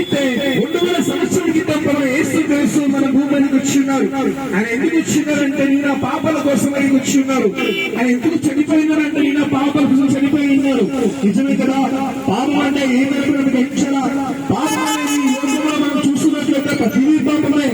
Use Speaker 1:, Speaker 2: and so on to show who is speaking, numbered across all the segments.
Speaker 1: అయితే 2000 సంవత్సరాల క్రితం యేసుక్రీస్తు మన భూమికి వచ్చిన్నారు. ఆయన ఎందుకు వచ్చినారంటే నా పాపాల కోసం ఆయన వచ్చిన్నారు. ఆయన ఎందుకు చనిపోయినారంటే నా పాపాల కోసం చనిపోయి ఉన్నారు. నిజమే కదా. పాపం అంటే ఏమైనా గ్రహించాలా? పాపం అనేది ఈ లోకంలో మనం చూస్తున్నట్లయితే ప్రతి పాపమే.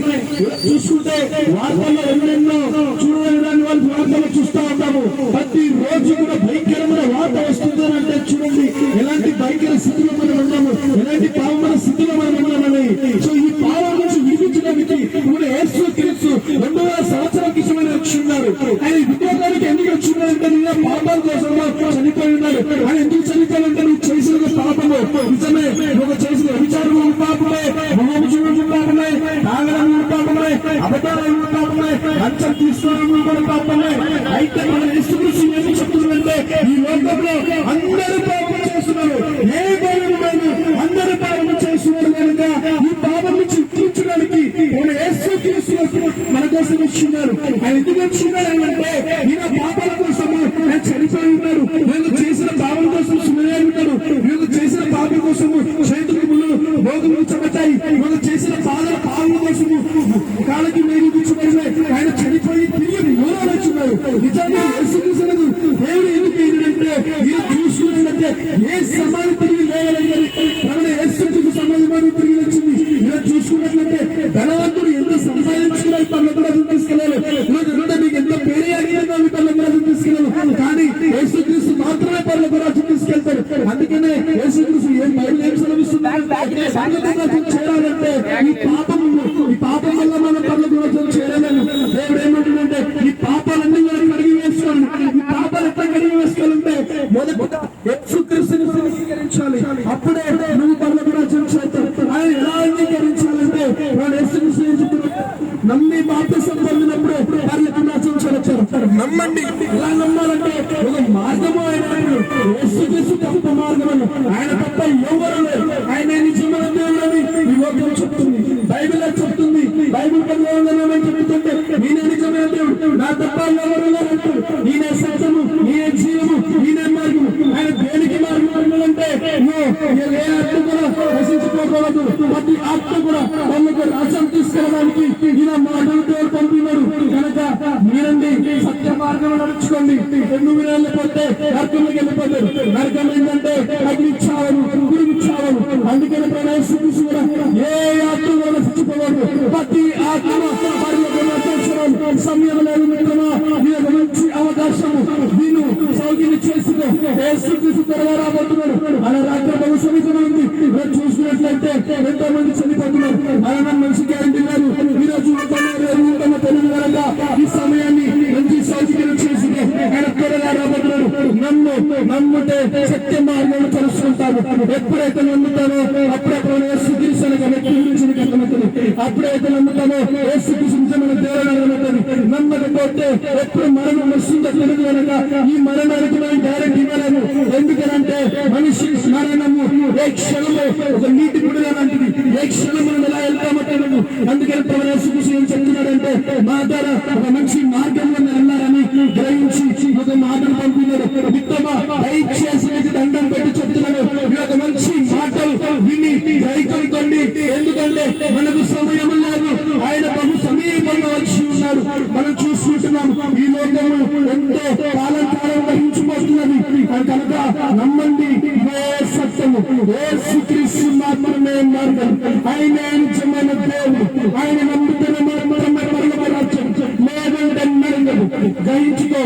Speaker 1: చూసుకుంటే వార్తల్లో ఎన్నెన్నో చూడడానికి వాళ్ళు వార్తలు చూస్తూ ఉంటాము. ప్రతి రోజు కూడా భయంకరమైన వార్త వస్తుందంటే చూడండి ఎలాంటి భయంకర స్థితిలో మనం ఉన్నాము, ఎలాంటి పాపమైన స్థితిలో మనం ఉన్నామని. సో ఈ పాపం నుంచి విడిపించడానికి ఇప్పుడు యేసుక్రీస్తు 2000 సంవత్సరాల క్రితమే వచ్చిన్నారు. ఆయన విద్యోగానికి ఎందుకు వచ్చిన్నారంటే నేను పాపాల కోసం చనిపోయి ఉన్నాడు. ఆయన ఎందుకు చనిపోయాలంటే నువ్వు చేసిన పాపము నిజమే. నువ్వు చేసిన విచారము పాపమే, మొహము చూడడం పాపమే, తాగడం పాపమే, అబద్ధాలు పాపమే, లంచం తీసుకోవడం కూడా పాపమే. అయితే మన యేసుక్రీస్తు ఏమి చెప్తుందంటే ఈ లోకంలో అందరూ పాపం చేస్తున్నారు, ఏ గౌరవమైన అందరూ పాపం చేస్తున్నారు కనుక ఈ పాపం నుంచి విడిపించడానికి మన యేసుక్రీస్తు మన కోసం వచ్చిన్నారు. ఆయన ఎందుకు వచ్చిన్నారు అంటే ఈయన పాపాల కోసము ఆయన చనిపోయి ఉన్నారు. వీళ్ళు చేసిన పాపం కోసం సుమయాలు ఉన్నారు. వీళ్ళు చేసిన పాపం కోసము చేతులకు భోగములు చెబుతాయి. వీళ్ళు చేసిన పాపం కోసము కాళ్ళకి మేలు కూర్చోబడినాయి. ఆయన చనిపోయి తిరిగి ఎవరో వచ్చున్నారు. నిజంగా యేసుక్రీస్తు దేవుడు ఎందుకు ఏంటంటే ఈయన చూసుకున్నట్టే ఏ సమాధి తిరిగి లేగలిగారు. మన యేసుక్రీస్తు సమాధి తిరిగి వచ్చింది. ఇలా చూసుకున్నట్లయితే ధనవంతుడు ఎంత సంపాదించుకున్నారు తన కూడా తీసుకెళ్ళాలి. మీకు ఎంత పేరు అడిగినా మీ తన కూడా తీసుకెళ్ళాలి. కానీ యేసుక్రీస్తు మాత్రమే పనుల కూడా తీసుకెళ్తారు. అందుకనే యేసుక్రీస్తు బైబిల్ ఏం సెలవిస్తుంది చేయాలంటే ఈ పాపం వల్ల మన పనుల కూడా చేయాలని దేవుడు ఏమంటుందంటే ఈ పాపాలన్నీ కడిగి వేసుకోండి. ఈ పాపాలు ఎట్లా కడిగి వేసుకోవాలంటే మొదట యేసుక్రీస్తుని అంగీకరించాలి. అప్పుడే నువ్వు పనుల కూడా చేస్తావు. ఆయన ఎలా అంగీకరించాలంటే వాడు యేసుక్రీస్తు నమ్మి బాప్తిసం పొందినప్పుడు పర్లకు వచ్చారు. నమ్మండి. ఎలా నమ్మాలంటే ఒక మార్గము ఆయన యేసుక్రీస్తు తప్ప మార్గం. ఆయన తప్ప ఎవరు లేరు. ఆయన నిజమైన దేవుడని ఈ లోకం చెప్తుంది, బైబిల్ చెప్తుంది. బైబిల్ పదవి చెప్తుంటే నేనే నిజమైన దేవుడు, నా తప్ప ఎవరు లేరు. నేనే సత్యము, నేనే జీవము, నేనే మార్గము. ఆయన దేనికి మార్గం అంటే ఏ ఆత్మ కూడా నశించుకోకూడదు, ప్రతి ఆత్మ కూడా వాళ్ళకు రాజ్యం తీసుకెళ్ళడానికి ఈయన మాటలు దేవుడు పంపినాడు కనుక మీరండి సత్య మార్గం నడుచుకోండి. 8 వెళ్ళిపోతే నరకంలోకి వెళ్ళిపోతారు. నరకం ఏంటంటే అగ్ని చావరు, గురుగు చావరు. అందుకని ప్రణయశిస్తూ కూడా ఏ ఆత్మ కూడా నశించుకోవద్దు. ప్రతి ఆత్మ సమయం లేదు మిత్రమా. ఇది మంచి అవకాశము. నేను సౌకర్యం చేసుకో. యేసుక్రీస్తు త్వరగా రాబోతున్నాడు. అలా రాత్రి బహు సమీపమైంది. చూసినట్లయితే ఎంతో మంది చనిపోతున్నారు. మరణం మనిషి గ్యారంటీ లేదు. ఈరోజు తెలుగు వల్ల ఈ సమయాన్ని మంచి సౌకర్యం చేసుకుని ఆయన త్వరగా రాబోతున్నాడు. నమ్ముతే సత్య మార్గం తెలుసుకుంటాను. ఎప్పుడైతే నమ్ముతానో అప్పుడప్పుడు యేసుక్రీస్తు వ్యక్తి గురించి అర్థమవుతుంది. అప్పుడైతే నమ్ముతానో యేసుక్రీస్తు నిజమైన దేవుడు అర్థమవుతుంది. నమ్మకపోతే ఎప్పుడు మరణం వస్తుందో తెలియదు కనుక ఈ మరణానికి మనం గ్యారెంటీ ఇవ్వలేము. ఎందుకంటే మనిషి మరణము ఏ క్షణము ఒక నీటి గుడిగా లాంటిది. ఏ క్షణం మనం ఎలా వెళ్తామంటాడు. అందుకని ప్రభు యేసుక్రీస్తు ఏం చెప్తున్నాడంటే మా ద్వారా ఒక మంచి మార్గంలో వెళ్ళాలని గ్రహించి ఒక మాటలు పంపినాడు. దయచేసి దండం పెట్టి చెప్తున్నాడు. ఒక మంచి మాటలు విని గ్రహించుకోండి. ఎందుకంటే మనకు సమయం లేదు. ఆయన బహు సమీపంగా వచ్చి ఉన్నాడు. మనం చూసుకుంటున్నాం. ఈ లోకము ఎంతో కాలం వహించబోతున్నది కనుక నమ్మండి. ఇదే సత్యము. యేసుక్రీస్తు మాత్రమే మార్గం. ఆయన నిజమైన దేవుడు. ఆయన నమ్ముతున్న మాత్రమే పరలోక రాజ్యం లేదంటే గ్రహించుకో.